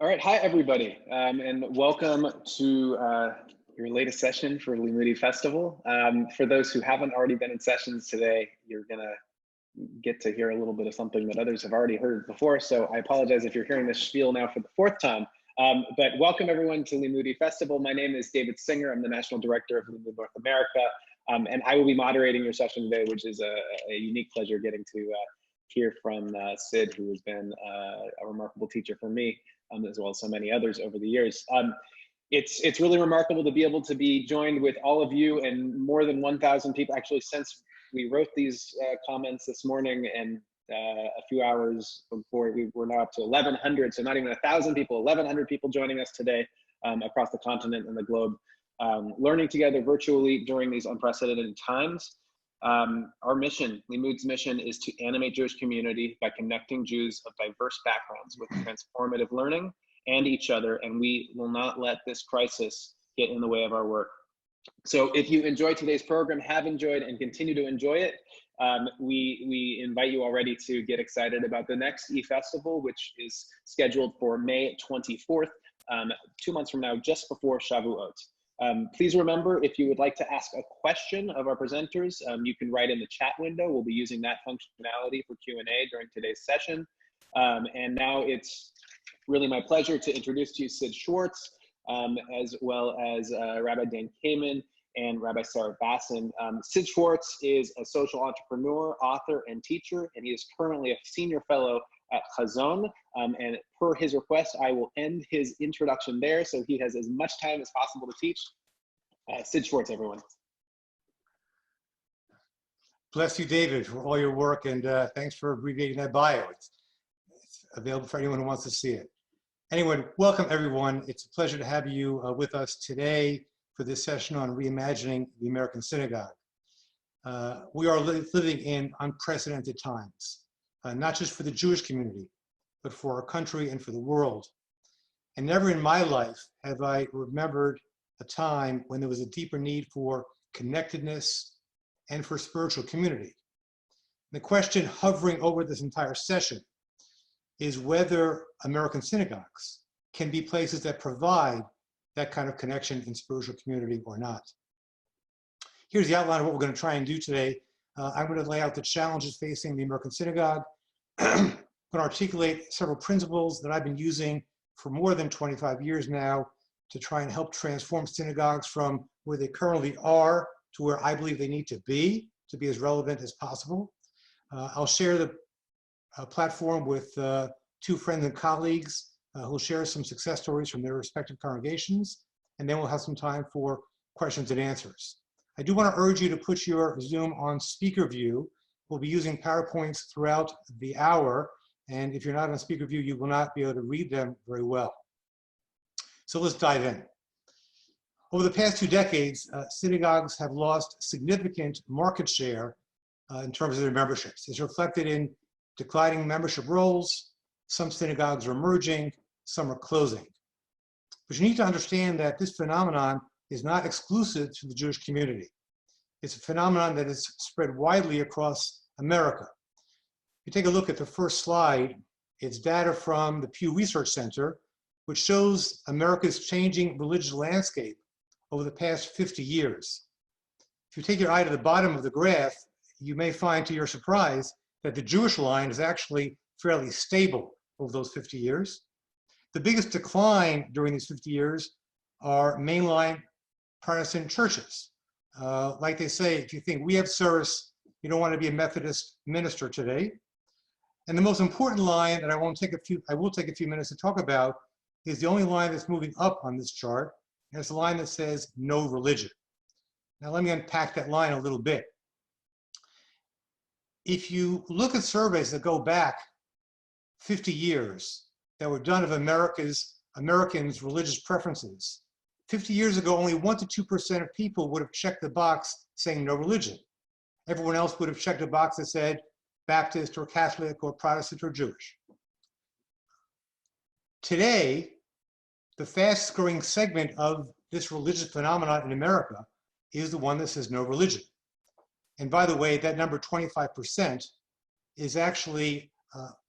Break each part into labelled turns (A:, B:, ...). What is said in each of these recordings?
A: All right, hi everybody, and welcome to your latest session for Limmud eFestival. For those who haven't already been in sessions today, you're gonna get to hear a little bit of something that others have already heard before, so I apologize if you're hearing this spiel now for the fourth time. But welcome everyone to Limmud eFestival. My name is David Singer. I'm the National Director of Limmud North America, and I will be moderating your session today, which is a unique pleasure getting to hear from Sid, who has been a remarkable teacher for me, as well as so many others over the years. It's really remarkable to be able to be joined with all of you and more than 1,000 people. Actually, since we wrote these comments this morning and a few hours before, we're now up to 1,100, so not even 1,000 people, 1,100 people joining us today across the continent and the globe, learning together virtually during these unprecedented times. Our mission, Limmud's mission, is to animate Jewish community by connecting Jews of diverse backgrounds with transformative learning and each other, and we will not let this crisis get in the way of our work. So if you enjoyed today's program, have enjoyed and continue to enjoy it, we invite you already to get excited about the next eFestival, which is scheduled for May 24th, 2 months from now, just before Shavuot. Please remember, if you would like to ask a question of our presenters, you can write in the chat window. We'll be using that functionality for Q&A during today's session. And now it's really my pleasure to introduce to you Sid Schwarz, as well as Rabbi Dan Kamen and Rabbi Sarah Bassin. Sid Schwarz is a social entrepreneur, author, and teacher, and he is currently a senior fellow at Chazon, and per his request, I will end his introduction there so he has as much time as possible to teach. Sid Schwarz, everyone.
B: Bless you, David, for all your work, and thanks for abbreviating that bio. It's available for anyone who wants to see it. Anyway, welcome everyone. It's a pleasure to have you with us today for this session on reimagining the American synagogue. We are living in unprecedented times. Not just for the Jewish community, but for our country and for the world. And never in my life have I remembered a time when there was a deeper need for connectedness and for spiritual community. The question hovering over this entire session is whether American synagogues can be places that provide that kind of connection in spiritual community or not. Here's the outline of what we're going to try and do today. I'm going to lay out the challenges facing the American synagogue. I'm going to articulate several principles that I've been using for more than 25 years now to try and help transform synagogues from where they currently are to where I believe they need to be as relevant as possible. I'll share the platform with two friends and colleagues who'll share some success stories from their respective congregations, and then we'll have some time for questions and answers. I do want to urge you to put your Zoom on speaker view. We'll be using PowerPoints throughout the hour, and if you're not on speaker view, you will not be able to read them very well. So let's dive in. Over the past 2 decades, synagogues have lost significant market share in terms of their memberships. It's reflected in declining membership rolls. Some synagogues are merging, some are closing. But you need to understand that this phenomenon is not exclusive to the Jewish community. It's a phenomenon that is spread widely across America. If you take a look at the first slide, it's data from the Pew Research Center, which shows America's changing religious landscape over the past 50 years. If you take your eye to the bottom of the graph, you may find to your surprise that the Jewish line is actually fairly stable over those 50 years. The biggest decline during these 50 years are mainline Protestant churches. Like they say, if you think we have service, you don't want to be a Methodist minister today. And the most important line that I will take a few minutes to talk about is the only line that's moving up on this chart. And it's the line that says no religion. Now let me unpack that line a little bit. If you look at surveys that go back 50 years that were done of Americans' religious preferences, 50 years ago, only 1 to 2% of people would have checked the box saying no religion. Everyone else would have checked a box that said Baptist or Catholic or Protestant or Jewish. Today, the fast growing segment of this religious phenomenon in America is the one that says no religion. And by the way, that number 25% is actually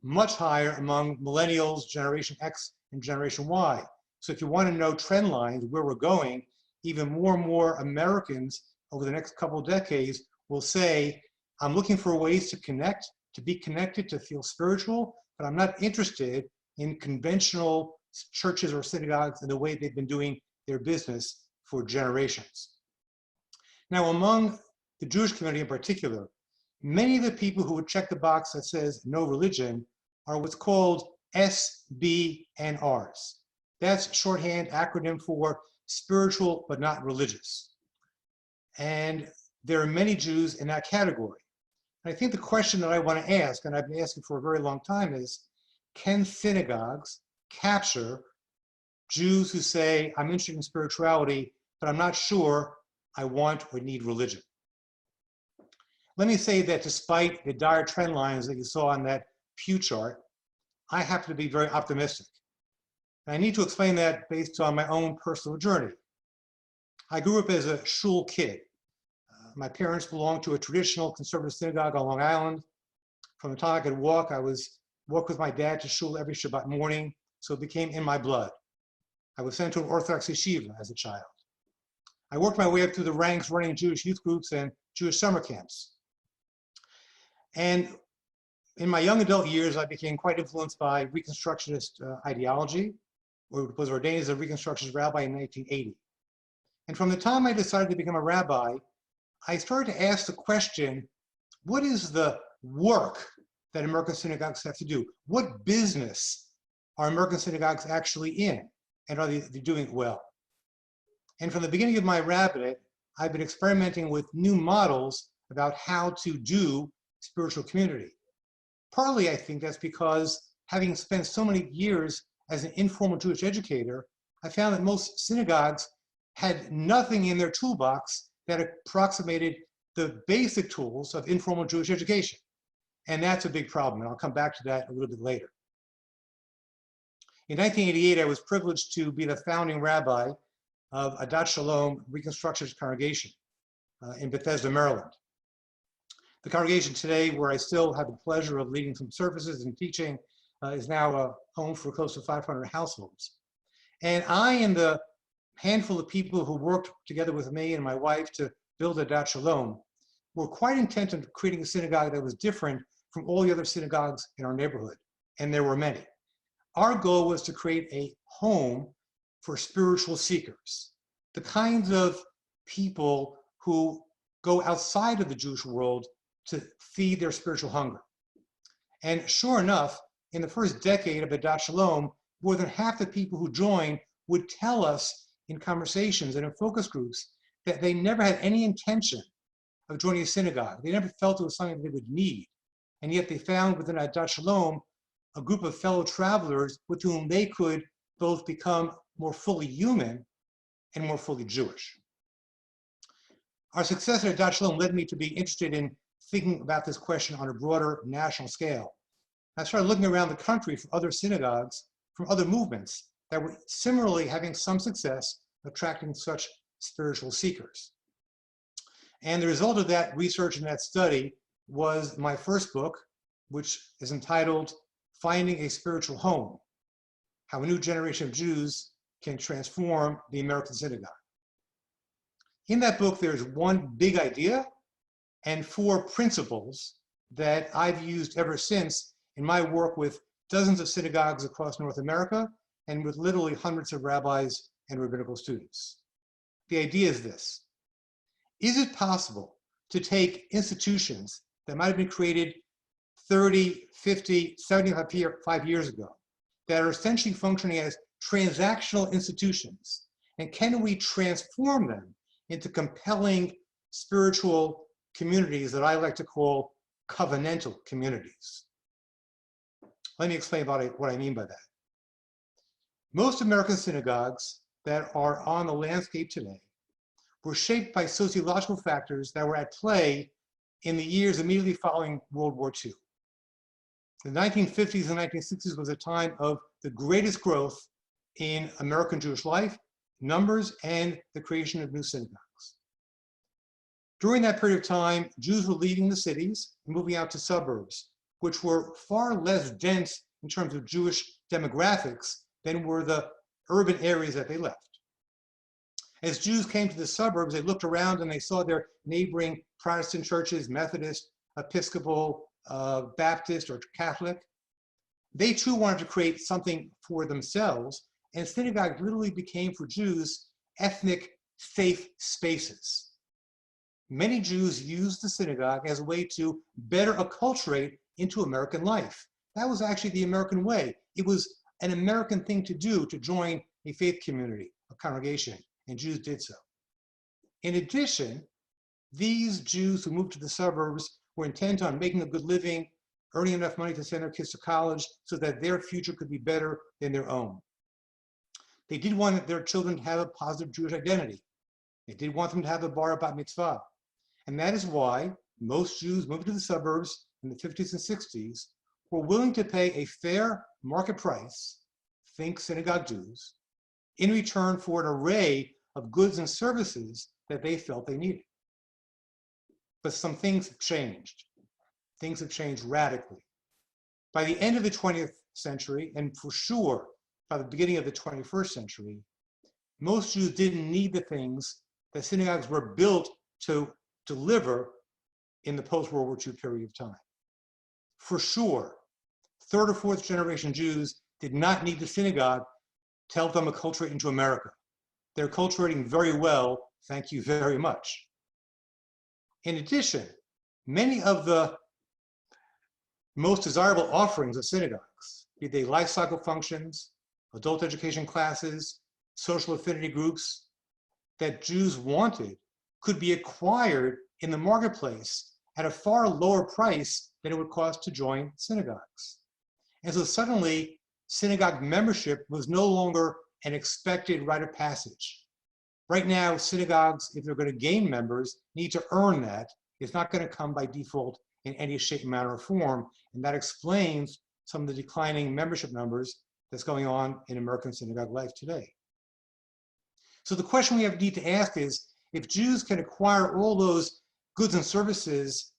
B: much higher among millennials, Generation X and Generation Y. So if you want to know trend lines, where we're going, even more and more Americans over the next couple of decades will say, I'm looking for ways to connect, to be connected, to feel spiritual, but I'm not interested in conventional churches or synagogues and the way they've been doing their business for generations. Now, among the Jewish community in particular, many of the people who would check the box that says no religion are what's called SBNRs. That's shorthand acronym for spiritual but not religious. And there are many Jews in that category. And I think the question that I want to ask, and I've been asking for a very long time, is can synagogues capture Jews who say, I'm interested in spirituality, but I'm not sure I want or need religion? Let me say that despite the dire trend lines that you saw on that Pew chart, I happen to be very optimistic. And I need to explain that based on my own personal journey. I grew up as a shul kid. My parents belonged to a traditional conservative synagogue on Long Island. From the time I could walk, I was walk with my dad to shul every Shabbat morning, so it became in my blood. I was sent to an Orthodox yeshiva as a child. I worked my way up through the ranks running Jewish youth groups and Jewish summer camps. And in my young adult years, I became quite influenced by Reconstructionist ideology, or was ordained as a Reconstructionist rabbi in 1980. And from the time I decided to become a rabbi, I started to ask the question, what is the work that American synagogues have to do? What business are American synagogues actually in? And are they doing it well? And from the beginning of my rabbinate, I've been experimenting with new models about how to do spiritual community. Partly, I think that's because having spent so many years as an informal Jewish educator, I found that most synagogues had nothing in their toolbox that approximated the basic tools of informal Jewish education. And that's a big problem, and I'll come back to that a little bit later. In 1988, I was privileged to be the founding rabbi of Adat Shalom Reconstructionist Congregation in Bethesda, Maryland. The congregation today, where I still have the pleasure of leading some services and teaching, is now a home for close to 500 households. And I and the handful of people who worked together with me and my wife to build Adat Shalom were quite intent on creating a synagogue that was different from all the other synagogues in our neighborhood, and there were many. Our goal was to create a home for spiritual seekers, the kinds of people who go outside of the Jewish world to feed their spiritual hunger. And sure enough, in the first decade of Adat Shalom, more than half the people who joined would tell us in conversations and in focus groups that they never had any intention of joining a synagogue. They never felt it was something they would need. And yet they found within Adat Shalom a group of fellow travelers with whom they could both become more fully human and more fully Jewish. Our success at Adat Shalom led me to be interested in thinking about this question on a broader national scale. I started looking around the country for other synagogues from other movements that were similarly having some success attracting such spiritual seekers. And the result of that research and that study was my first book, which is entitled Finding a Spiritual Home: How a New Generation of Jews Can Transform the American Synagogue. In that book, there's one big idea and 4 principles that I've used ever since in my work with dozens of synagogues across North America and with literally hundreds of rabbis and rabbinical students. The idea is this: is it possible to take institutions that might have been created 30, 50, 75 years ago that are essentially functioning as transactional institutions, and can we transform them into compelling spiritual communities that I like to call covenantal communities? Let me explain about what I mean by that. Most American synagogues that are on the landscape today were shaped by sociological factors that were at play in the years immediately following World War II. The 1950s and 1960s was a time of the greatest growth in American Jewish life, numbers, and the creation of new synagogues. During that period of time, Jews were leaving the cities and moving out to suburbs, which were far less dense in terms of Jewish demographics than were the urban areas that they left. As Jews came to the suburbs, they looked around and they saw their neighboring Protestant churches, Methodist, Episcopal, Baptist, or Catholic. They too wanted to create something for themselves, and synagogues literally became for Jews ethnic faith spaces. Many Jews used the synagogue as a way to better acculturate into American life. That was actually the American way. It was an American thing to do, to join a faith community, a congregation, and Jews did so. In addition, these Jews who moved to the suburbs were intent on making a good living, earning enough money to send their kids to college so that their future could be better than their own. They did want their children to have a positive Jewish identity. They did want them to have a bar bat mitzvah. And that is why most Jews moved to the suburbs in the 50s and 60s were willing to pay a fair market price, think synagogue Jews, in return for an array of goods and services that they felt they needed. But some things have changed. Things have changed radically. By the end of the 20th century, and for sure by the beginning of the 21st century, most Jews didn't need the things that synagogues were built to deliver in the post-World War II period of time. For sure, third or fourth generation Jews did not need the synagogue to help them acculturate into America. They're acculturating very well, thank you very much. In addition, many of the most desirable offerings of synagogues, be they life cycle functions, adult education classes, social affinity groups, that Jews wanted could be acquired in the marketplace at a far lower price than it would cost to join synagogues. And so suddenly, synagogue membership was no longer an expected rite of passage. Right now, synagogues, if they're going to gain members, need to earn that. It's not going to come by default in any shape, manner, or form. And that explains some of the declining membership numbers that's going on in American synagogue life today. So the question we need to ask is, if Jews can acquire all those goods and services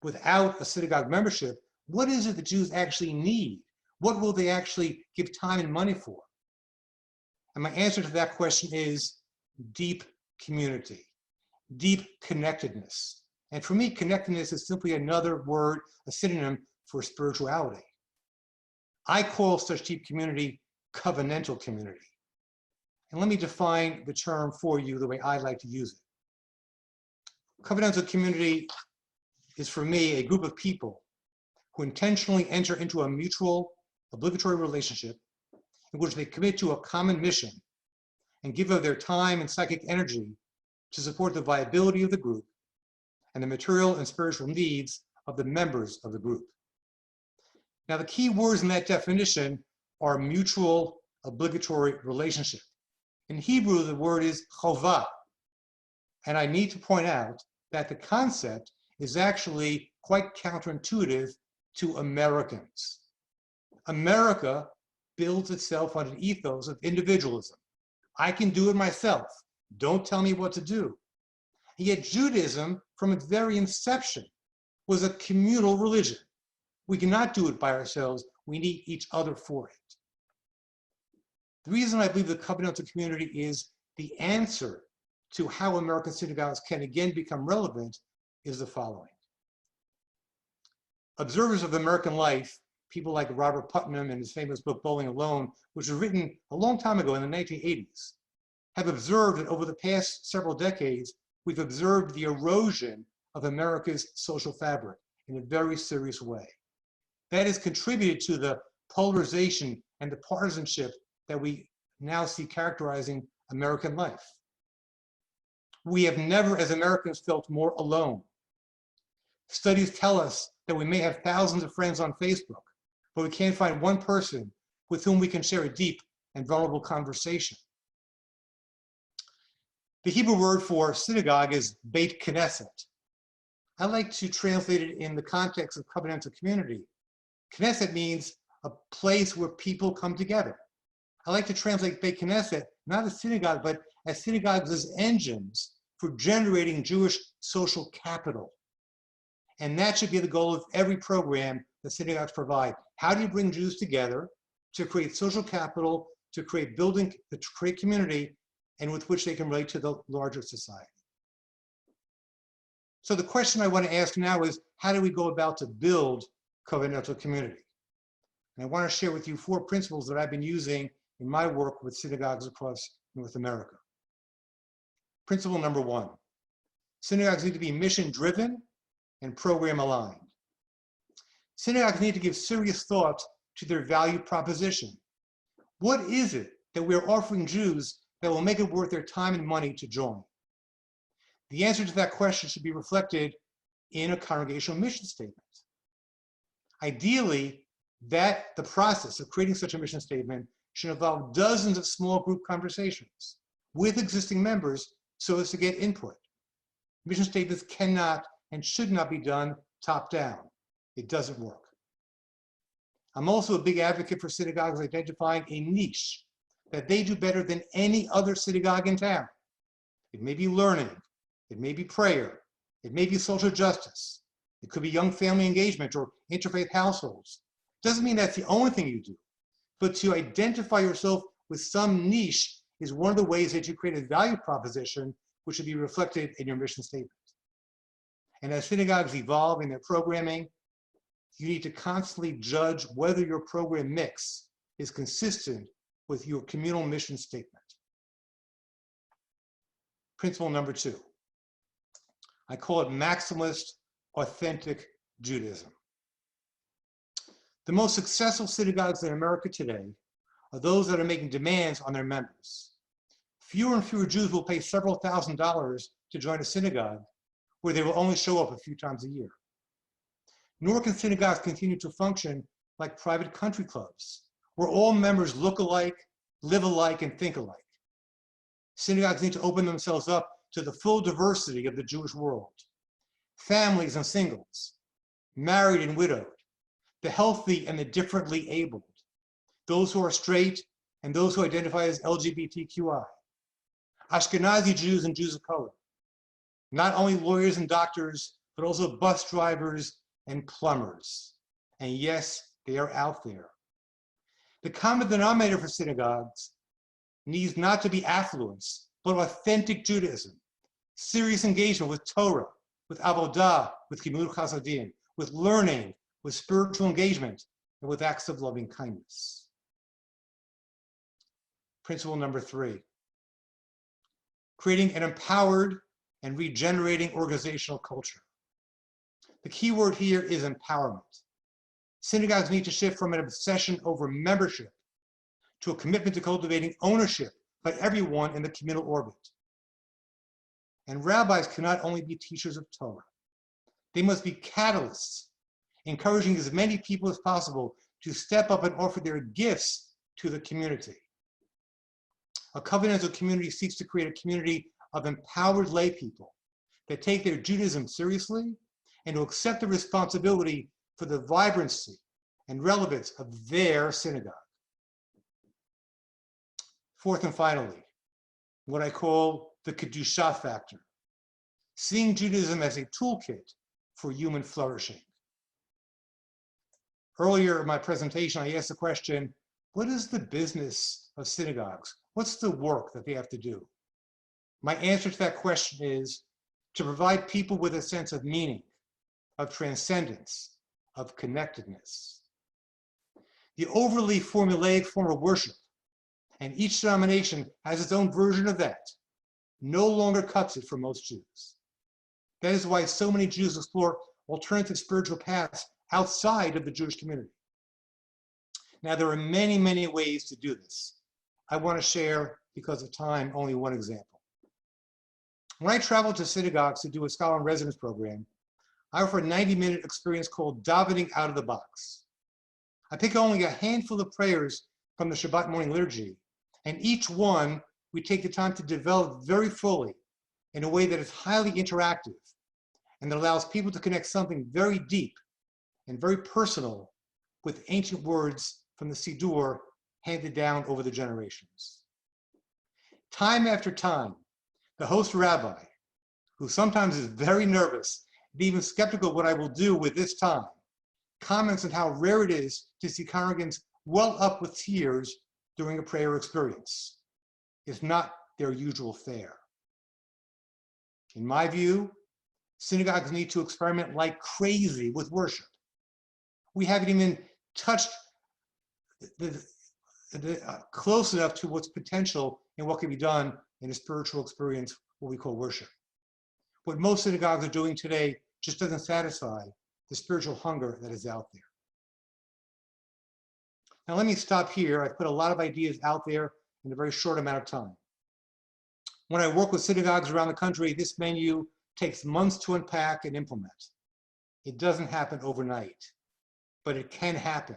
B: without a synagogue membership, what is it that Jews actually need? What will they actually give time and money for? And my answer to that question is deep community, deep connectedness. And for me, connectedness is simply another word, a synonym for spirituality. I call such deep community covenantal community. And let me define the term for you the way I like to use it. Covenantal community is, for me, a group of people who intentionally enter into a mutual, obligatory relationship in which they commit to a common mission and give of their time and psychic energy to support the viability of the group and the material and spiritual needs of the members of the group. Now, the key words in that definition are mutual, obligatory relationship. In Hebrew, the word is chovah. And I need to point out that the concept is actually quite counterintuitive to Americans. America builds itself on an ethos of individualism. I can do it myself. Don't tell me what to do. And yet Judaism, from its very inception, was a communal religion. We cannot do it by ourselves. We need each other for it. The reason I believe the covenantal community is the answer to how American synagogues can again become relevant is the following. Observers of American life, people like Robert Putnam and his famous book, Bowling Alone, which was written a long time ago in the 1980s, have observed that over the past several decades, we've observed the erosion of America's social fabric in a very serious way. That has contributed to the polarization and the partisanship that we now see characterizing American life. We have never, as Americans, felt more alone. Studies tell us that we may have thousands of friends on Facebook, but we can't find one person with whom we can share a deep and vulnerable conversation. The Hebrew word for synagogue is Beit Knesset. I like to translate it in the context of covenantal community. Knesset means a place where people come together. I like to translate Beit Knesset not as synagogue, but as synagogues as engines for generating Jewish social capital. And that should be the goal of every program that synagogues provide. How do you bring Jews together to create social capital to create community and with which they can relate to the larger society. So the question I want to ask now is, how do we go about to build covenantal community? And I want to share with you 4 principles that I've been using in my work with synagogues across North America. Principle number 1, synagogues need to be mission-driven and program-aligned. Synagogues need to give serious thought to their value proposition. What is it that we're offering Jews that will make it worth their time and money to join? The answer to that question should be reflected in a congregational mission statement. Ideally, the process of creating such a mission statement should involve dozens of small group conversations with existing members so as to get input. Mission statements cannot and should not be done top-down. It doesn't work. I'm also a big advocate for synagogues identifying a niche that they do better than any other synagogue in town. It may be learning, it may be prayer, it may be social justice, it could be young family engagement or interfaith households. Doesn't mean that's the only thing you do, but to identify yourself with some niche is one of the ways that you create a value proposition which should be reflected in your mission statement. And as synagogues evolve in their programming, you need to constantly judge whether your program mix is consistent with your communal mission statement. Principle number 2, I call it maximalist authentic Judaism. The most successful synagogues in America today are those that are making demands on their members. Fewer and fewer Jews will pay several $1,000s to join a synagogue where they will only show up a few times a year. Nor can synagogues continue to function like private country clubs, where all members look alike, live alike, and think alike. Synagogues need to open themselves up to the full diversity of the Jewish world. Families and singles, married and widowed, the healthy and the differently abled, those who are straight and those who identify as LGBTQI, Ashkenazi Jews and Jews of color, not only lawyers and doctors, but also bus drivers and plumbers. And yes, they are out there. The common denominator for synagogues needs not to be affluence, but authentic Judaism, serious engagement with Torah, with avodah, with gemilut chasadim, with learning, with spiritual engagement, and with acts of loving kindness. Principle number 3, creating an empowered and regenerating organizational culture. The key word here is empowerment. Synagogues need to shift from an obsession over membership to a commitment to cultivating ownership by everyone in the communal orbit. And rabbis cannot only be teachers of Torah. They must be catalysts, encouraging as many people as possible to step up and offer their gifts to the community. A covenantal community seeks to create a community of empowered lay people that take their Judaism seriously and to accept the responsibility for the vibrancy and relevance of their synagogue. Fourth and finally, what I call the Kedusha factor, seeing Judaism as a toolkit for human flourishing. Earlier in my presentation, I asked the question, what is the business of synagogues? What's the work that they have to do? My answer to that question is to provide people with a sense of meaning, of transcendence, of connectedness. The overly formulaic form of worship, and each denomination has its own version of that, no longer cuts it for most Jews. That is why so many Jews explore alternative spiritual paths outside of the Jewish community. Now, there are many, many ways to do this. I want to share, because of time, only one example. When I travel to synagogues to do a scholar in residence program, I offer a 90-minute experience called davening out of the box. I pick only a handful of prayers from the Shabbat morning liturgy, and each one we take the time to develop very fully in a way that is highly interactive and that allows people to connect something very deep and very personal with ancient words from the Siddur handed down over the generations. Time after time, the host rabbi, who sometimes is very nervous and even skeptical of what I will do with this time, comments on how rare it is to see congregants well up with tears during a prayer experience. It's not their usual fare. In my view, synagogues need to experiment like crazy with worship. We haven't even touched close enough to what's potential and what can be done in a spiritual experience, what we call worship. What most synagogues are doing today just doesn't satisfy the spiritual hunger that is out there. Now let me stop here. I've put a lot of ideas out there in a very short amount of time. When I work with synagogues around the country, this menu takes months to unpack and implement. It doesn't happen overnight, but it can happen.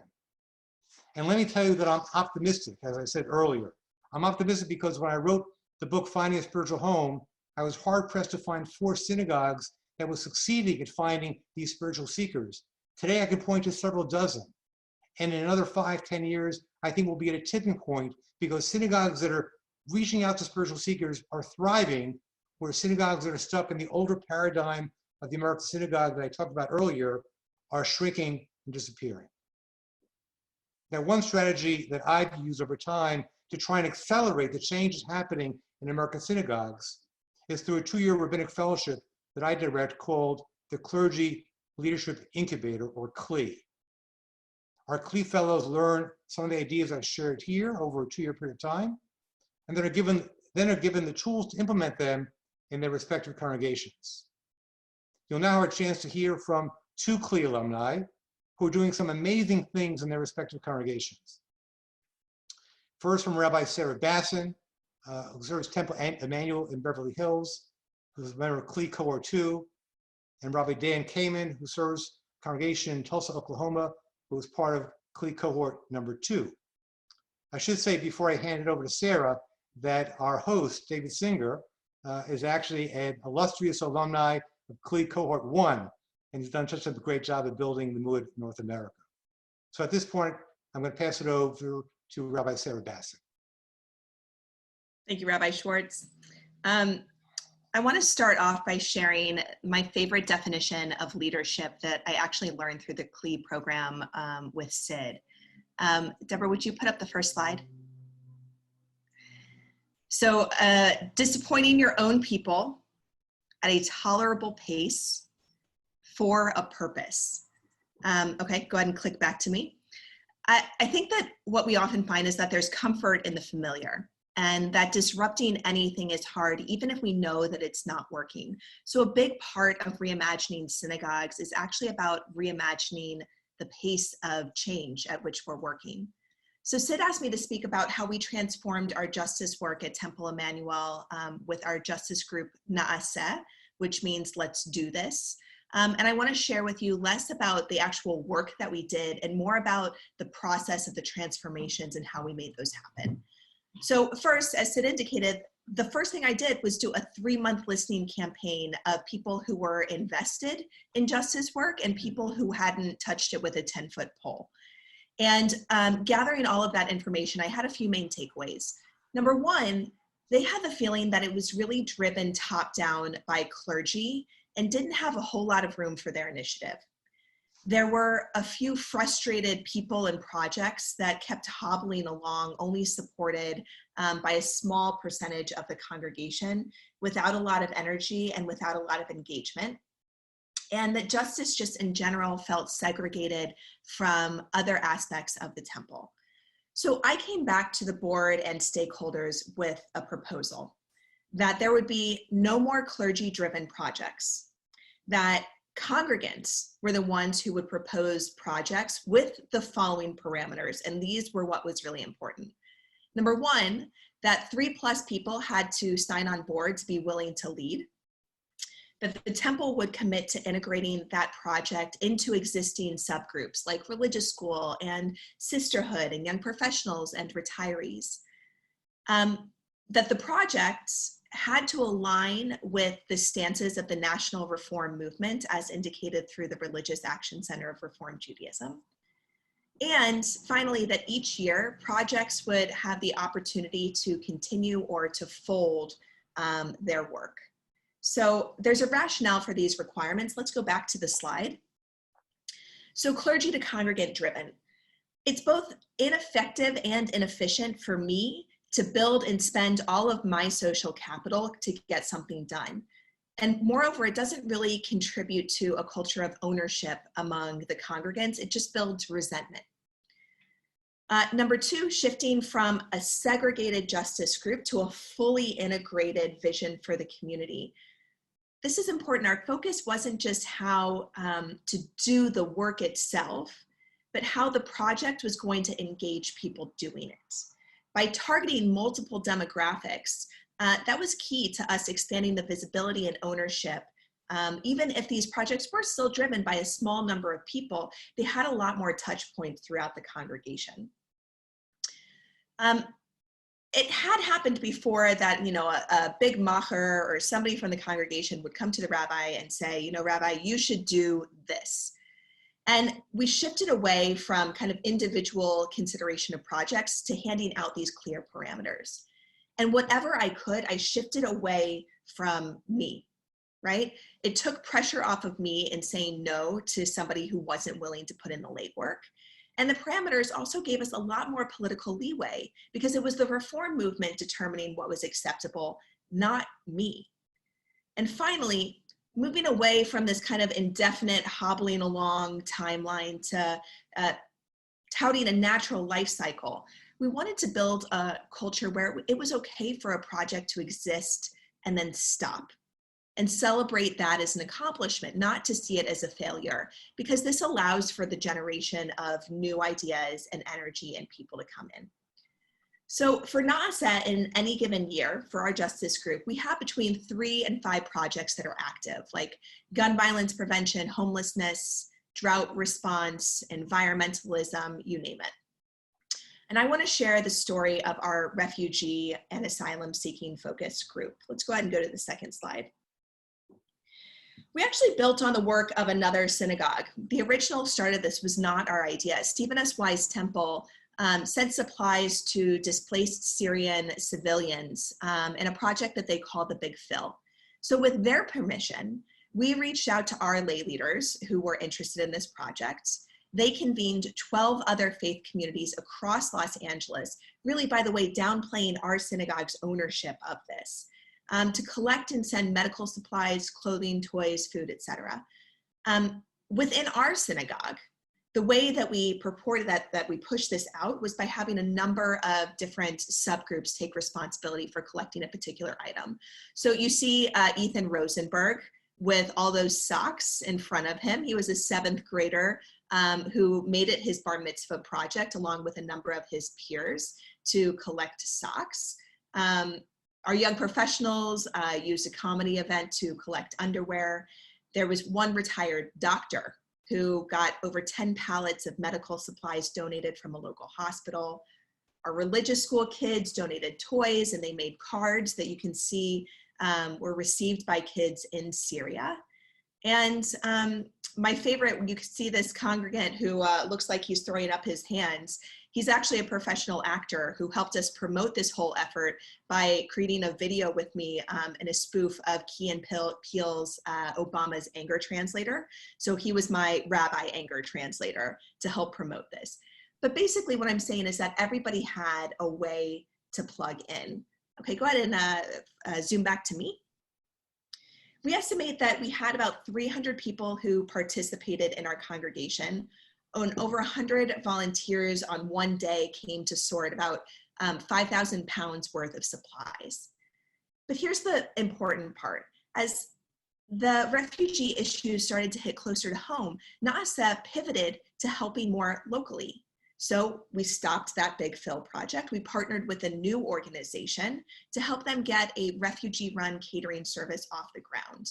B: And let me tell you that I'm optimistic, as I said earlier. I'm optimistic because when I wrote the book, Finding a Spiritual Home, I was hard pressed to find 4 synagogues that were succeeding at finding these spiritual seekers. Today, I can point to several dozen. And in another 5, 10 years, I think we'll be at a tipping point because synagogues that are reaching out to spiritual seekers are thriving, where synagogues that are stuck in the older paradigm of the American synagogue that I talked about earlier are shrinking and disappearing. Now, one strategy that I've used over time to try and accelerate the changes happening in American synagogues is through a 2-year rabbinic fellowship that I direct called the Clergy Leadership Incubator, or CLE. Our CLE fellows learn some of the ideas I've shared here over a 2-year period of time, and then are given the tools to implement them in their respective congregations. You'll now have a chance to hear from 2 CLE alumni who are doing some amazing things in their respective congregations. First, from Rabbi Sarah Bassin, who serves Temple Emmanuel in Beverly Hills, who's a member of CLE Cohort 2, and Rabbi Dan Kamen, who serves congregation in Tulsa, Oklahoma, who is part of CLE Cohort number 2. I should say before I hand it over to Sarah that our host, David Singer, is actually an illustrious alumni of CLE Cohort 1, and he's done such a great job of building Limmud North America. So at this point, I'm going to pass it over to Rabbi Sarah Bassin.
C: Thank you, Rabbi Schwarz. I want to start off by sharing my favorite definition of leadership that I actually learned through the CLE program with Sid. Deborah, would you put up the first slide? So, disappointing your own people at a tolerable pace for a purpose. Okay, go ahead and click back to me. I think that what we often find is that there's comfort in the familiar, and that disrupting anything is hard, even if we know that it's not working. So a big part of reimagining synagogues is actually about reimagining the pace of change at which we're working. So Sid asked me to speak about how we transformed our justice work at Temple Emmanuel with our justice group Naaseh, which means let's do this. And I want to share with you less about the actual work that we did and more about the process of the transformations and how we made those happen. So first, as Sid indicated, the first thing I did was do a 3-month listening campaign of people who were invested in justice work and people who hadn't touched it with a 10-foot pole. And gathering all of that information, I had a few main takeaways. Number one, they had the feeling that it was really driven top down by clergy and didn't have a whole lot of room for their initiative. There were a few frustrated people and projects that kept hobbling along, only supported by a small percentage of the congregation, without a lot of energy and without a lot of engagement. And that justice just in general felt segregated from other aspects of the temple. So I came back to the board and stakeholders with a proposal that there would be no more clergy-driven projects, that congregants were the ones who would propose projects with the following parameters, and these were what was really important. Number one, that 3+ people had to sign on board to be willing to lead, that the temple would commit to integrating that project into existing subgroups like religious school and sisterhood and young professionals and retirees, that the projects had to align with the stances of the national reform movement as indicated through the Religious Action Center of Reform Judaism. And finally, that each year projects would have the opportunity to continue or to fold their work. So there's a rationale for these requirements. Let's go back to the slide. So clergy to congregant driven. It's both ineffective and inefficient for me to build and spend all of my social capital to get something done. And moreover, it doesn't really contribute to a culture of ownership among the congregants. It just builds resentment. Number two, shifting from a segregated justice group to a fully integrated vision for the community. This is important. Our focus wasn't just how to do the work itself, but how the project was going to engage people doing it. By targeting multiple demographics, that was key to us expanding the visibility and ownership. Even if these projects were still driven by a small number of people, they had a lot more touch points throughout the congregation. It had happened before that, you know, a big macher or somebody from the congregation would come to the rabbi and say, you know, Rabbi, you should do this. And we shifted away from kind of individual consideration of projects to handing out these clear parameters. And whatever I could, I shifted away from me, right? It took pressure off of me in saying no to somebody who wasn't willing to put in the late work. And the parameters also gave us a lot more political leeway because it was the reform movement determining what was acceptable, not me. And finally, moving away from this kind of indefinite hobbling along timeline to touting a natural life cycle, we wanted to build a culture where it was okay for a project to exist and then stop, and celebrate that as an accomplishment, not to see it as a failure, because this allows for the generation of new ideas and energy and people to come in. So for NASA in any given year, for our justice group, we have between 3 and 5 projects that are active, like gun violence prevention, homelessness, drought response, environmentalism, you name it. And I want to share the story of our refugee and asylum seeking focused group. Let's go ahead and go to the second slide. We actually built on the work of another synagogue. The original start of this was not our idea. Stephen S. Wise Temple sent supplies to displaced Syrian civilians in a project that they call the Big Fill. So with their permission, we reached out to our lay leaders who were interested in this project. They convened 12 other faith communities across Los Angeles, really, by the way, downplaying our synagogue's ownership of this, to collect and send medical supplies, clothing, toys, food, etc. Within our synagogue, the way that we purported that we pushed this out was by having a number of different subgroups take responsibility for collecting a particular item. So you see Ethan Rosenberg with all those socks in front of him. He was a 7th grader who made it his bar mitzvah project along with a number of his peers to collect socks. Our young professionals used a comedy event to collect underwear. There was one retired doctor who got over 10 pallets of medical supplies donated from a local hospital. Our religious school kids donated toys, and they made cards that you can see were received by kids in Syria. And my favorite, you can see this congregant who looks like he's throwing up his hands. He's actually a professional actor who helped us promote this whole effort by creating a video with me and a spoof of Key and Peele's Obama's anger translator. So he was my rabbi anger translator to help promote this. But basically what I'm saying is that everybody had a way to plug in. Okay, go ahead and zoom back to me. We estimate that we had about 300 people who participated in our congregation. And over 100 volunteers on one day came to sort about 5,000 pounds worth of supplies. But here's the important part. As the refugee issue started to hit closer to home, NASA pivoted to helping more locally. So we stopped that Big Fill project. We partnered with a new organization to help them get a refugee-run catering service off the ground.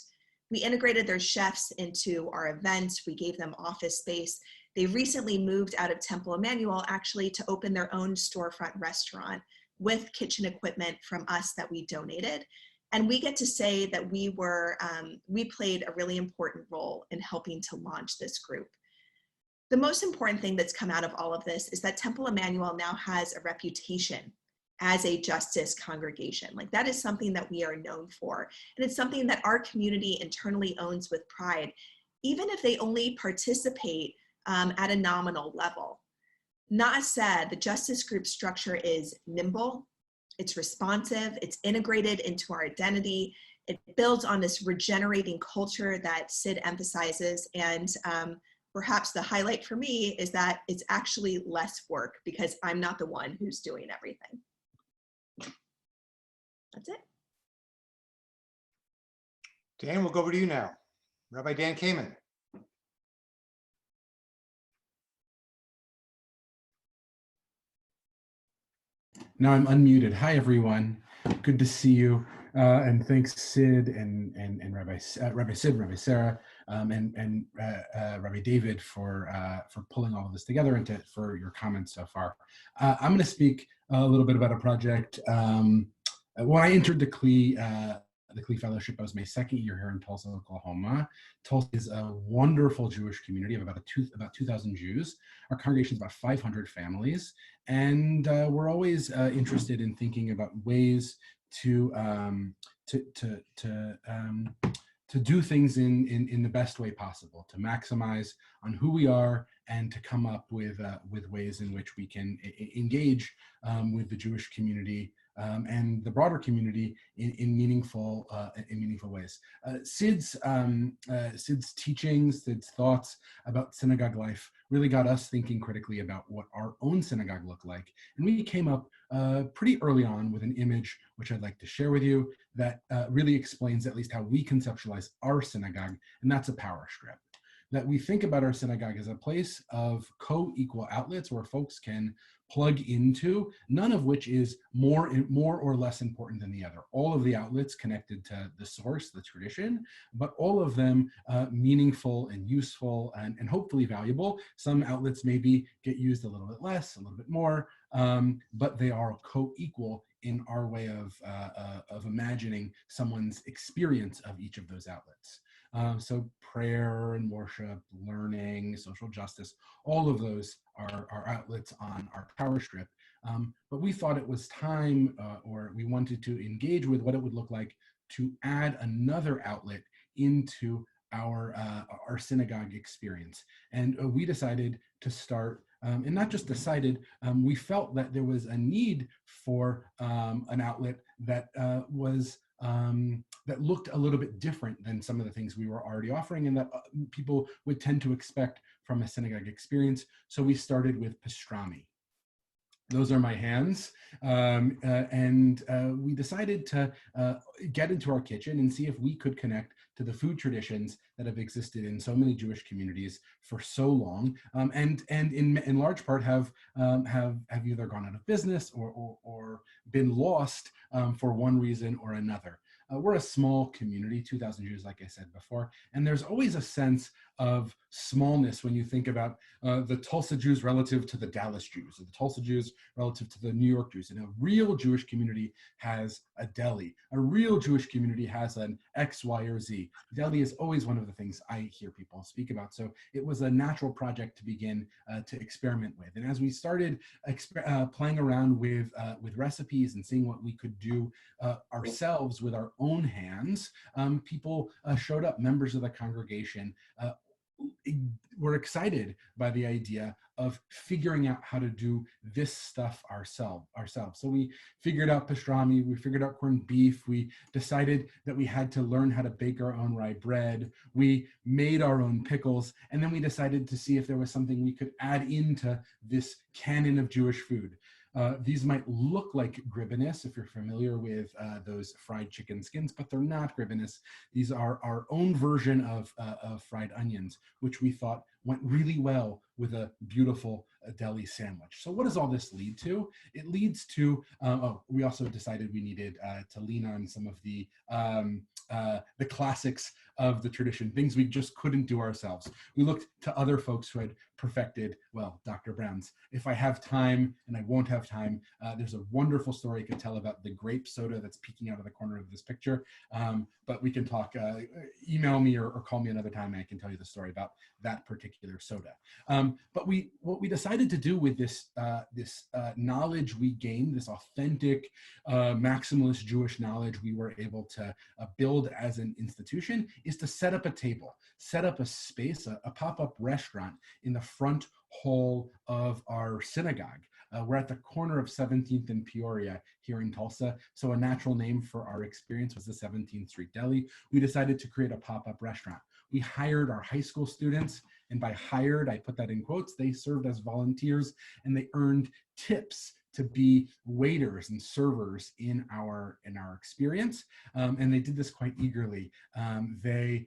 C: We integrated their chefs into our events. We gave them office space. They recently moved out of Temple Emmanuel actually to open their own storefront restaurant with kitchen equipment from us that we donated. And we get to say that we played a really important role in helping to launch this group. The most important thing that's come out of all of this is that Temple Emmanuel now has a reputation as a justice congregation. Like, that is something that we are known for. And it's something that our community internally owns with pride, even if they only participate at a nominal level. Na'a said the justice group structure is nimble, it's responsive, it's integrated into our identity. It builds on this regenerating culture that Sid emphasizes. And perhaps the highlight for me is that it's actually less work because I'm not the one who's doing everything. That's it.
B: Dan, we'll go over to you now. Rabbi Dan Kamen.
D: Now I'm unmuted. Hi, everyone. Good to see you. And thanks, Sid and Rabbi Sid, Rabbi Sarah, and Rabbi David for pulling all of this together and for your comments so far. I'm going to speak a little bit about a project. When I entered the Clergy Fellowship, I was my second year here in Tulsa, Oklahoma. Tulsa is a wonderful Jewish community of about 2,000 Jews. Our congregation is about 500 families, and we're always interested in thinking about ways to do things in the best way possible, to maximize on who we are, and to come up with ways in which we can engage with the Jewish community and the broader community in meaningful ways. Sid's teachings, Sid's thoughts about synagogue life really got us thinking critically about what our own synagogue looked like. And we came up pretty early on with an image, which I'd like to share with you, that really explains at least how we conceptualize our synagogue, and that's a power strip. That we think about our synagogue as a place of co-equal outlets where folks can plug into, none of which is more or less important than the other. All of the outlets connected to the source, the tradition, but all of them meaningful and useful and hopefully valuable. Some outlets maybe get used a little bit less, a little bit more, but they are co-equal in our way of imagining someone's experience of each of those outlets. So prayer and worship, learning, social justice, all of those are outlets on our power strip. But we thought it was time, or we wanted to engage with what it would look like to add another outlet into our synagogue experience. And we decided to start, and not just decided, we felt that there was a need for an outlet that that looked a little bit different than some of the things we were already offering, and that people would tend to expect from a synagogue experience. So we started with pastrami. Those are my hands. And we decided to get into our kitchen and see if we could connect to the food traditions that have existed in so many Jewish communities for so long, and in large part have either gone out of business or been lost for one reason or another. We're a small community, 2,000 Jews, like I said before, and there's always a sense of smallness when you think about the Tulsa Jews relative to the Dallas Jews, or the Tulsa Jews relative to the New York Jews. And a real Jewish community has a deli. A real Jewish community has an X, Y, or Z. Deli is always one of the things I hear people speak about. So it was a natural project to begin to experiment with. And as we started playing around with recipes and seeing what we could do ourselves with our own hands, people showed up, members of the congregation, were excited by the idea of figuring out how to do this stuff ourselves. So we figured out pastrami, we figured out corned beef, we decided that we had to learn how to bake our own rye bread, we made our own pickles, and then we decided to see if there was something we could add into this canon of Jewish food. These might look like gribbinus if you're familiar with those fried chicken skins, but they're not gribbinus. These are our own version of fried onions, which we thought went really well with a beautiful deli sandwich. So what does all this lead to? It leads to, we also decided we needed to lean on some of the classics of the tradition, things we just couldn't do ourselves. We looked to other folks who had perfected, well, Dr. Brown's. If I have time, and I won't have time, there's a wonderful story I could tell about the grape soda that's peeking out of the corner of this picture, but we can talk, email me or call me another time and I can tell you the story about that particular soda. But what we decided to do with this knowledge we gained, this authentic maximalist Jewish knowledge we were able to build as an institution, is to set up a table, set up a space, a pop-up restaurant in the front hall of our synagogue. We're at the corner of 17th and Peoria here in Tulsa. So a natural name for our experience was the 17th Street Deli. We decided to create a pop-up restaurant. We hired our high school students, and by hired, I put that in quotes, they served as volunteers and they earned tips to be waiters and servers in our experience, and they did this quite eagerly. They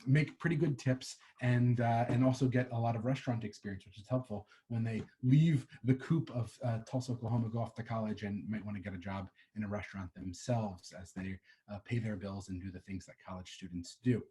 D: make pretty good tips and also get a lot of restaurant experience, which is helpful when they leave the coop of Tulsa, Oklahoma, go off to college and might want to get a job in a restaurant themselves as they pay their bills and do the things that college students do.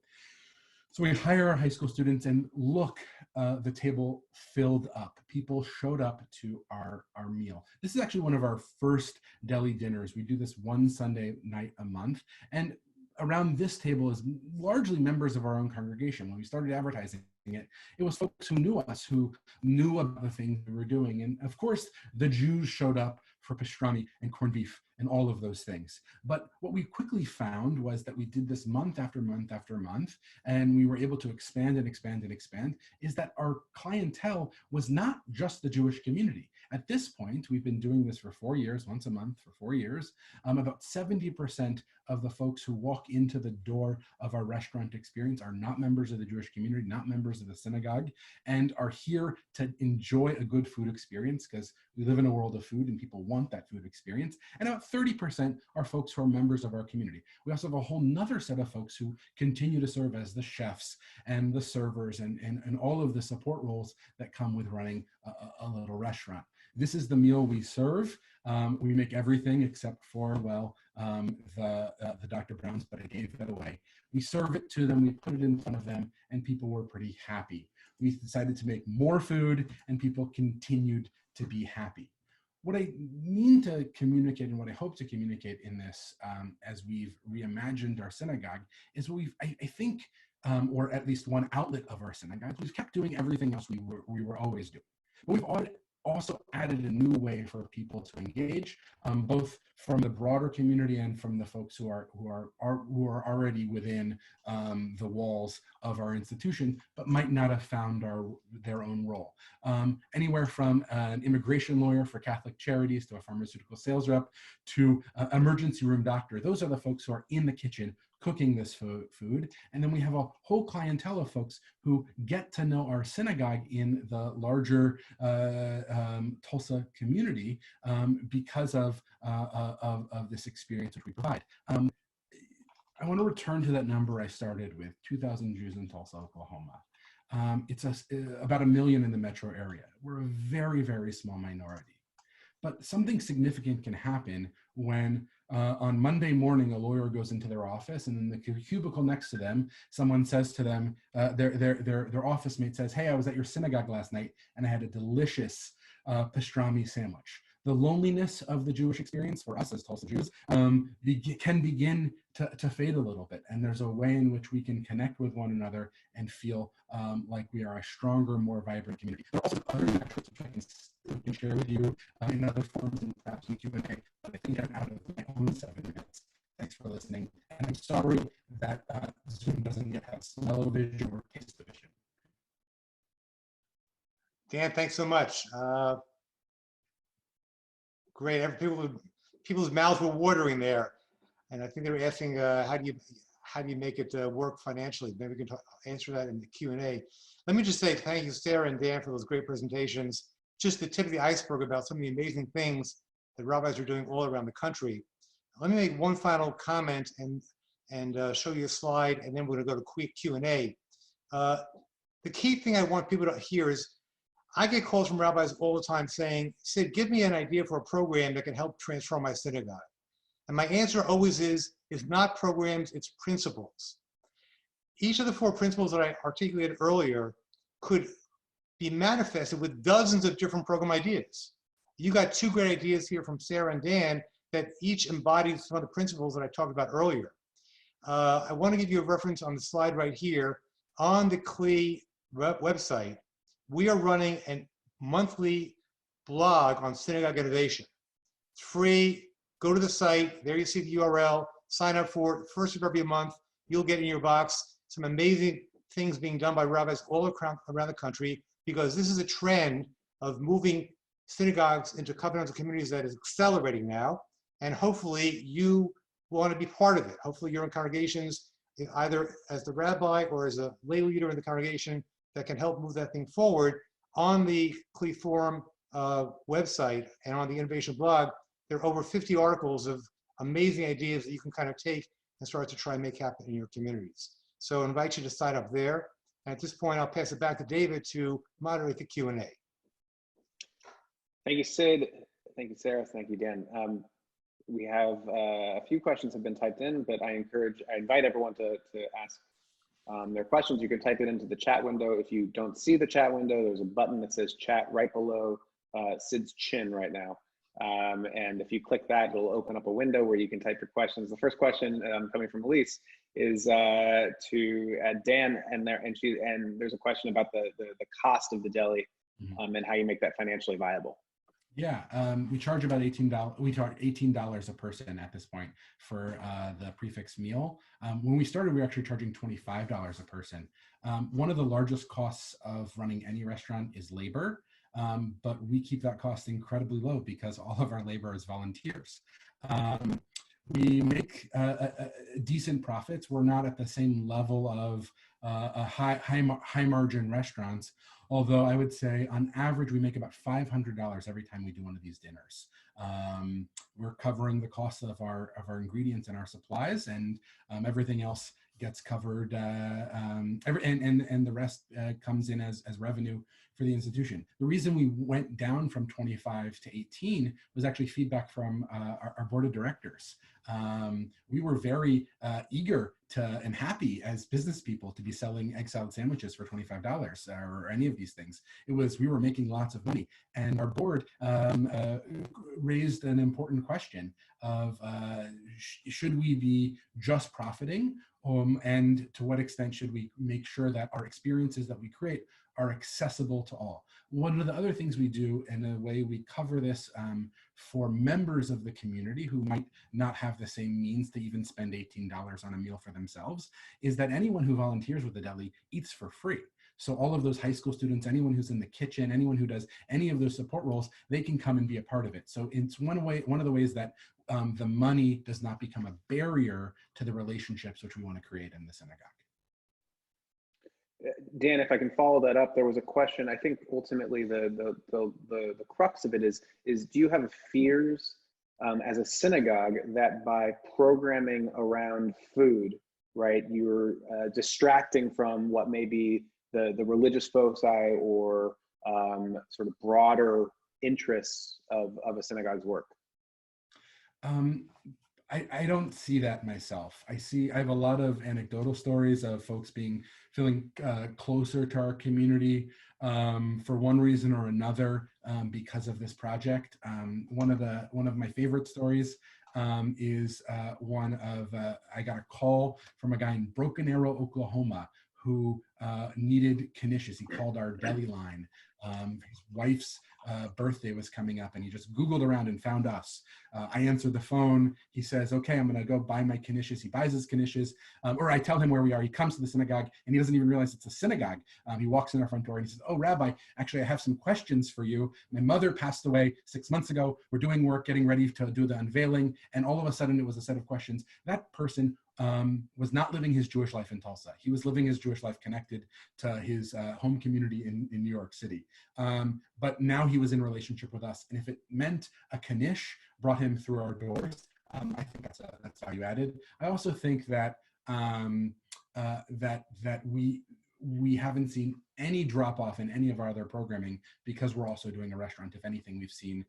D: So we hire our high school students, and look, the table filled up. People showed up to our meal. This is actually one of our first deli dinners. We do this one Sunday night a month. And around this table is largely members of our own congregation. When we started advertising it, it was folks who knew us, who knew about the things we were doing. And of course, the Jews showed up for pastrami and corned beef and all of those things. But what we quickly found was that we did this month after month after month, and we were able to expand and expand and expand, is that our clientele was not just the Jewish community. At this point, we've been doing this for 4 years, once a month for 4 years. About 70% of the folks who walk into the door of our restaurant experience are not members of the Jewish community, not members of the synagogue, and are here to enjoy a good food experience, because we live in a world of food and people want that food experience. And about 30% are folks who are members of our community. We also have a whole nother set of folks who continue to serve as the chefs and the servers and all of the support roles that come with running a little restaurant. This is the meal we serve. We make everything except for, well, the Dr. Brown's, but I gave that away. We serve it to them, we put it in front of them, and people were pretty happy. We decided to make more food, and people continued to be happy. What I mean to communicate and what I hope to communicate in this, as we've reimagined our synagogue, is what I think, or at least one outlet of our synagogue, we've kept doing everything else we were always doing. But we've also added a new way for people to engage, both from the broader community and from the folks who are already within the walls of our institution, but might not have found their own role. Anywhere from an immigration lawyer for Catholic Charities to a pharmaceutical sales rep to an emergency room doctor. Those are the folks who are in the kitchen cooking this food. And then we have a whole clientele of folks who get to know our synagogue in the larger Tulsa community because of this experience which we provide. I want to return to that number I started with, 2,000 Jews in Tulsa, Oklahoma. It's about 1 million in the metro area. We're a very, very small minority. But something significant can happen when on Monday morning, a lawyer goes into their office, and in the cubicle next to them, someone says to them, their office mate says, "Hey, I was at your synagogue last night, and I had a delicious pastrami sandwich." The loneliness of the Jewish experience for us as Tulsa Jews can begin to fade a little bit. And there's a way in which we can connect with one another and feel like we are a stronger, more vibrant community. There are also other metrics which I can share with you in other forms and perhaps in Q&A, but I think I'm out of my own 7 minutes. Thanks for listening. And I'm sorry that Zoom doesn't yet have smell-o-vision or taste-o-vision.
B: Dan, thanks so much. Great. People's mouths were watering there, and I think they were asking, how do you make it work financially? Maybe we can answer that in the Q&A. Let me just say thank you, Sarah and Dan, for those great presentations. Just the tip of the iceberg about some of the amazing things that rabbis are doing all around the country. Let me make one final comment and show you a slide, and then we're going to go to quick Q&A. The key thing I want people to hear is, I get calls from rabbis all the time saying, "Sid, give me an idea for a program that can help transform my synagogue." And my answer always is not programs, it's principles. Each of the 4 principles that I articulated earlier could be manifested with dozens of different program ideas. You got 2 great ideas here from Sarah and Dan that each embodies some of the principles that I talked about earlier. I want to give you a reference on the slide right here. On the CLE website, we are running a monthly blog on synagogue innovation. It's free. Go to the site. There you see the URL. Sign up for it. First of every month, you'll get in your box some amazing things being done by rabbis all around the country. because this is a trend of moving synagogues into covenantal communities that is accelerating now. And hopefully you want to be part of it. Hopefully you're in congregations, either as the rabbi or as a lay leader in the congregation, that can help move that thing forward. On the CLE Forum website and on the Innovation blog, there are over 50 articles of amazing ideas that you can kind of take and start to try and make happen in your communities. So I invite you to sign up there. And at this point, I'll pass it back to David to moderate the Q&A.
A: Thank you, Sid. Thank you, Sarah. Thank you, Dan. We have a few questions have been typed in, but I invite everyone to ask their questions. You can type it into the chat window. If you don't see the chat window, there's a button that says chat right below Sid's chin right now. And if you click that, it'll open up a window where you can type your questions. The first question coming from Elise is to Dan, and there's a question about the cost of the deli and how you make that financially viable.
D: Yeah, we charge about $18. We charge $18 a person at this point for the prefix meal. When we started, we were actually charging $25 a person. One of the largest costs of running any restaurant is labor, but we keep that cost incredibly low because all of our labor is volunteers. We make decent profits. We're not at the same level of high margin restaurants. Although I would say on average, we make about $500 every time we do one of these dinners. We're covering the cost of our ingredients and our supplies, and everything else gets covered, and the rest comes in as revenue for the institution. The reason we went down from 25 to 18 was actually feedback from our board of directors. We were very eager and happy as business people to be selling egg salad sandwiches for $25 or any of these things. We were making lots of money, and our board raised an important question of should we be just profiting, and to what extent should we make sure that our experiences that we create are accessible to all. One of the other things we do, in a way we cover this for members of the community who might not have the same means to even spend $18 on a meal for themselves, is that anyone who volunteers with the deli eats for free. So all of those high school students, anyone who's in the kitchen, anyone who does any of those support roles, they can come and be a part of it. So it's one of the ways that the money does not become a barrier to the relationships which we want to create in the synagogue.
A: Dan, if I can follow that up, there was a question. I think ultimately the crux of it is do you have fears as a synagogue that by programming around food, right, you're distracting from what may be the religious foci or sort of broader interests of a synagogue's work?
D: I don't see that myself. I have a lot of anecdotal stories of folks feeling closer to our community for one reason or another because of this project. One of my favorite stories is one of I got a call from a guy in Broken Arrow, Oklahoma, who needed knishes. He called our deli line. His wife's birthday was coming up, and he just Googled around and found us. I answered the phone. He says, okay, I'm going to go buy my knishes. He buys his knishes, or I tell him where we are. He comes to the synagogue, and he doesn't even realize it's a synagogue. He walks in our front door, and he says, oh, Rabbi, actually, I have some questions for you. My mother passed away 6 months ago. We're doing work, getting ready to do the unveiling, and all of a sudden, it was a set of questions. That person was not living his Jewish life in Tulsa. He was living his Jewish life connected to his home community in New York City. But now he was in relationship with us. And if it meant a knish brought him through our doors, I think that's value added. I also think that that we haven't seen any drop off in any of our other programming because we're also doing a restaurant. If anything, we've seen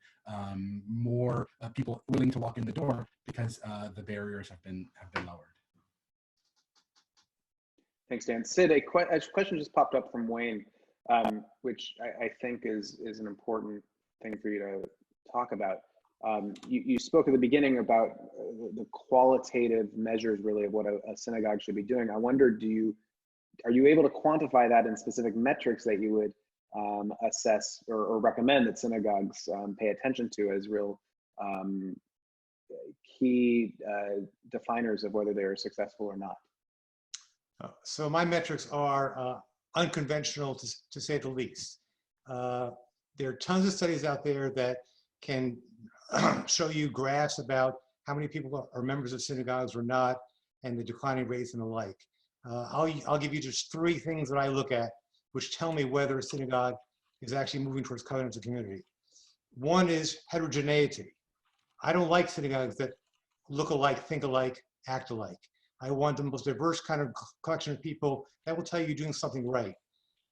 D: more people willing to walk in the door because the barriers have been lowered.
A: Thanks, Dan. Sid, a question just popped up from Wayne, which I think is an important thing for you to talk about. You spoke at the beginning about the qualitative measures really of what a synagogue should be doing. I wonder, are you able to quantify that in specific metrics that you would assess or recommend that synagogues pay attention to as real key definers of whether they are successful or not?
B: So my metrics are unconventional to say the least. There are tons of studies out there that can show you graphs about how many people are members of synagogues or not, and the declining rates and the like. I'll give you just 3 things that I look at which tell me whether a synagogue is actually moving towards covenantal community. One is heterogeneity. I don't like synagogues that look alike, think alike, act alike. I want the most diverse kind of collection of people that will tell you you're doing something right.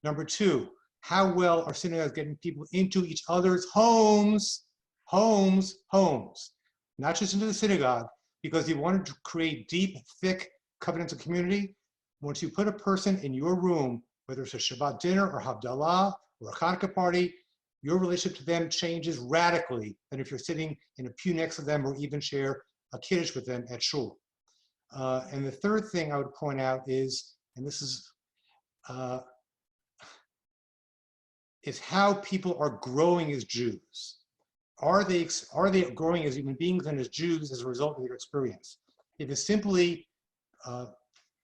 B: Number 2, how well are synagogues getting people into each other's homes, not just into the synagogue, because you want to create deep, thick covenantal community. Once you put a person in your room, whether it's a Shabbat dinner or Havdalah or a Hanukkah party, your relationship to them changes radically than if you're sitting in a pew next to them or even share a kiddush with them at shul. And the third thing I would point out is, and this is how people are growing as Jews. Are they growing as human beings and as Jews as a result of their experience? If it's simply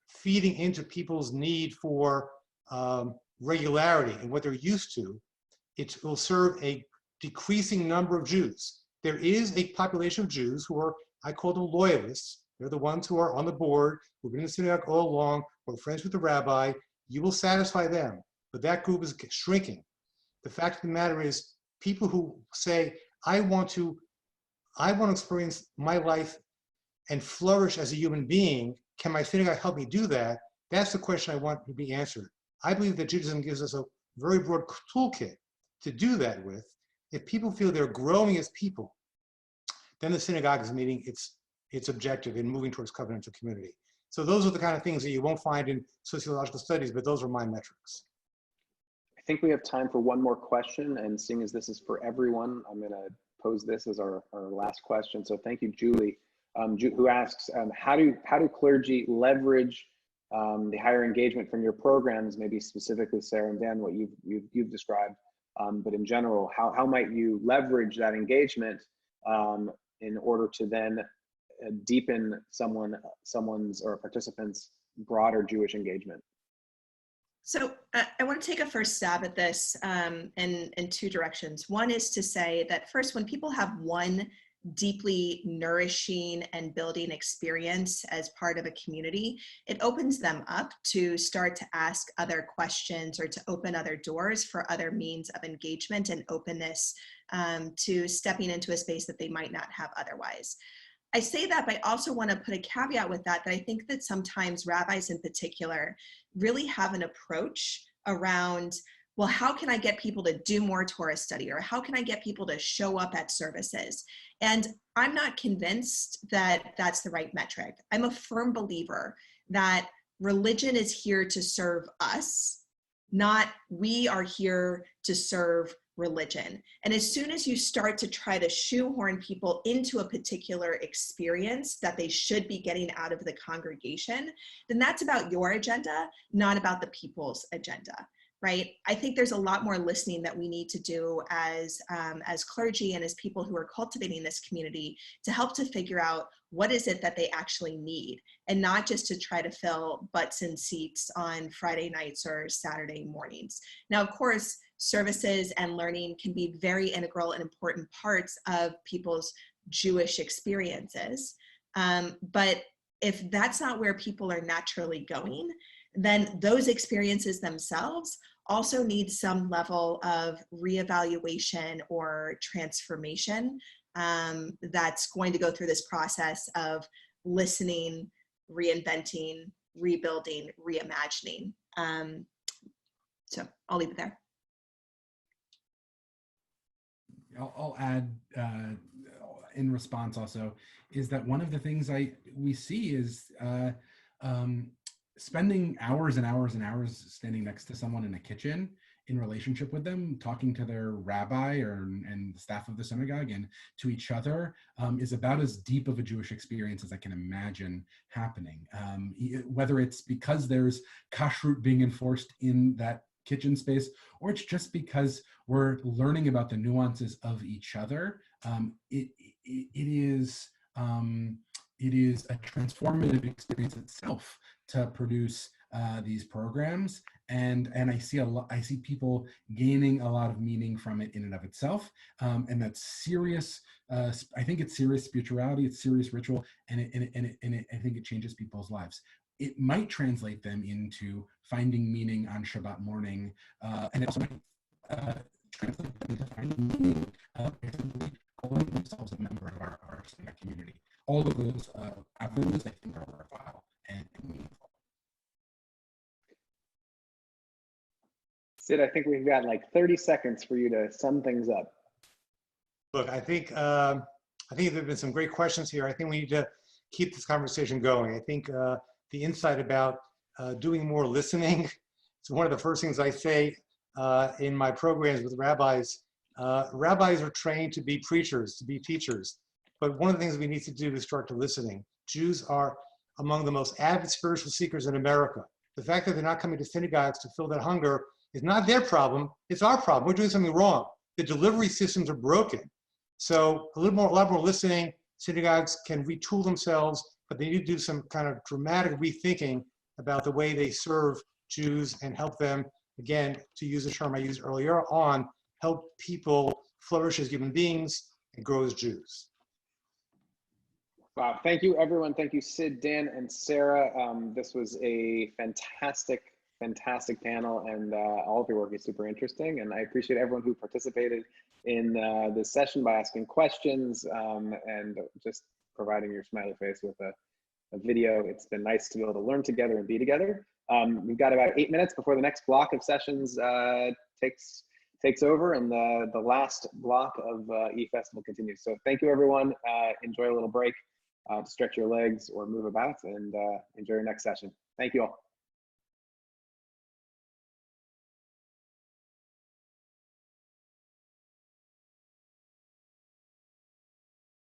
B: feeding into people's need for regularity and what they're used to, it will serve a decreasing number of Jews. There is a population of Jews who are, I call them loyalists. They're the ones who are on the board, who've been in the synagogue all along, who are friends with the rabbi. You will satisfy them, but that group is shrinking. The fact of the matter is, people who say, I want to experience my life and flourish as a human being, can my synagogue help me do that? That's the question I want to be answered. I believe that Judaism gives us a very broad toolkit to do that with. If people feel they're growing as people, then the synagogue is meeting its objective in moving towards covenantal community. So those are the kind of things that you won't find in sociological studies, but those are my metrics.
A: I think we have time for one more question, and seeing as this is for everyone, I'm going to pose this as our last question. So thank you, Julie, who asks, how do clergy leverage the higher engagement from your programs, maybe specifically Sarah and Dan, what you've described, but in general, how might you leverage that engagement in order to then deepen someone's or a participant's broader Jewish engagement?
C: So I want to take a first stab at this in 2 directions. One is to say that first, when people have one deeply nourishing and building experience as part of a community, it opens them up to start to ask other questions or to open other doors for other means of engagement and openness to stepping into a space that they might not have otherwise. I say that, but I also want to put a caveat with that I think that sometimes rabbis in particular really have an approach around, well, how can I get people to do more Torah study, or how can I get people to show up at services? And I'm not convinced that that's the right metric. I'm a firm believer that religion is here to serve us, not we are here to serve religion. And as soon as you start to try to shoehorn people into a particular experience that they should be getting out of the congregation, then that's about your agenda, not about the people's agenda, right? I think there's a lot more listening that we need to do as clergy and as people who are cultivating this community to help to figure out what is it that they actually need, and not just to try to fill butts and seats on Friday nights or Saturday mornings. Now, of course, services and learning can be very integral and important parts of people's Jewish experiences. But if that's not where people are naturally going, then those experiences themselves also need some level of reevaluation or transformation that's going to go through this process of listening, reinventing, rebuilding, reimagining. So I'll leave it there.
D: I'll add in response also is that one of the things we see is spending hours and hours and hours standing next to someone in a kitchen in relationship with them, talking to their rabbi and the staff of the synagogue and to each other is about as deep of a Jewish experience as I can imagine happening. Whether it's because there's kashrut being enforced in that kitchen space, or it's just because we're learning about the nuances of each other. It is a transformative experience itself to produce these programs. and I see I see people gaining a lot of meaning from it in and of itself, and that's serious. I think it's serious spirituality, it's serious ritual, and I think it changes people's lives. It might translate them into finding meaning on Shabbat morning, and it also might translate them into finding meaning basically calling themselves a member of our Synagogue community. All of those avenues, I think, are worthwhile and meaningful.
A: Sid, I think we've got like 30 seconds for you to sum things up.
B: Look, I think there have been some great questions here. I think we need to keep this conversation going. I think the insight about doing more listening, it's one of the first things I say in my programs with rabbis. Rabbis are trained to be preachers, to be teachers. But one of the things we need to do is start to listening. Jews are among the most avid spiritual seekers in America. The fact that they're not coming to synagogues to fill that hunger is not their problem, it's our problem. We're doing something wrong. The delivery systems are broken. So a lot more listening. Synagogues can retool themselves, but they need to do some kind of dramatic rethinking about the way they serve Jews and help them, again, to use the term I used earlier on, help people flourish as human beings and grow as Jews.
A: Wow, thank you everyone. Thank you Sid, Dan, and Sarah. This was a fantastic panel, and all of your work is super interesting, and I appreciate everyone who participated in this session by asking questions and just providing your smiley face with a video. It's been nice to be able to learn together and be together. We've got about 8 minutes before the next block of sessions takes over, and the last block of eFestival continues. So thank you everyone. Enjoy a little break to stretch your legs or move about, and enjoy your next session. Thank you all.